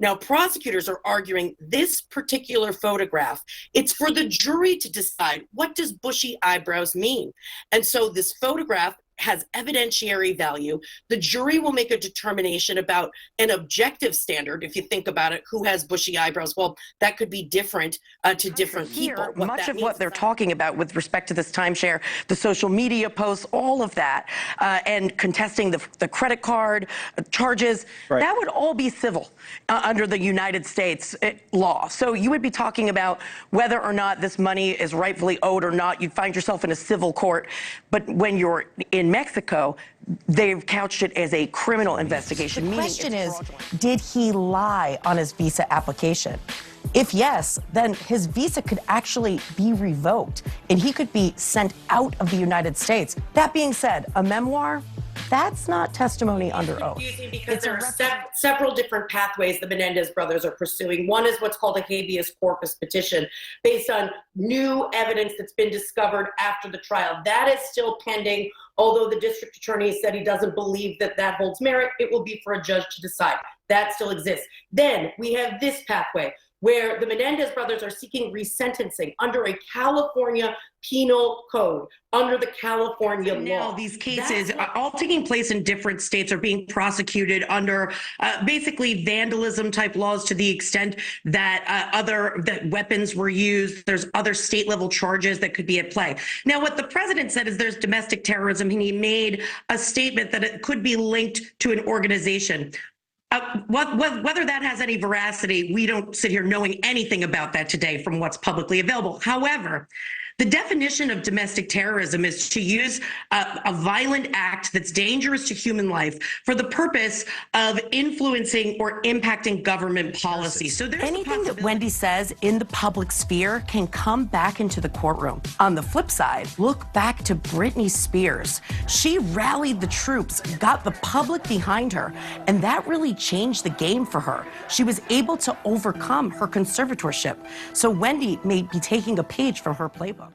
Now, prosecutors are arguing this particular photograph, it's for the jury to decide, what does bushy eyebrows mean? And so this photograph has evidentiary value. The jury will make a determination about an objective standard. If you think about it, who has bushy eyebrows? Well, that could be different to different people. Much of what they're talking about with respect to this timeshare, the social media posts, all of that, and contesting the credit card charges, that would all be civil under the United States law. So you would be talking about whether or not this money is rightfully owed or not. You'd find yourself in a civil court. But when you're in Mexico, they've couched it as a criminal investigation. The question is, did he lie on his visa application? If yes, then his visa could actually be revoked and he could be sent out of the United States. That being said, a memoir, that's not testimony under oath. Because there are several different pathways the Menendez brothers are pursuing. One is what's called a habeas corpus petition based on new evidence that's been discovered after the trial. That is still pending. Although the district attorney said he doesn't believe that that holds merit, it will be for a judge to decide. That still exists. Then we have this pathway where the Menendez brothers are seeking resentencing under a California penal code, under the California law. Now these cases are all taking place in different states, are being prosecuted under basically vandalism type laws to the extent that that weapons were used. There's other state level charges that could be at play. Now, what the president said is there's domestic terrorism, and he made a statement that it could be linked to an organization. Whether that has any veracity, we don't sit here knowing anything about that today from what's publicly available. However, the definition of domestic terrorism is to use a violent act that's dangerous to human life for the purpose of influencing or impacting government policy. So there's anything that Wendy says in the public sphere can come back into the courtroom. On the flip side, look back to Britney Spears. She rallied the troops, got the public behind her, and that really changed the game for her. She was able to overcome her conservatorship. So Wendy may be taking a page from her playbook.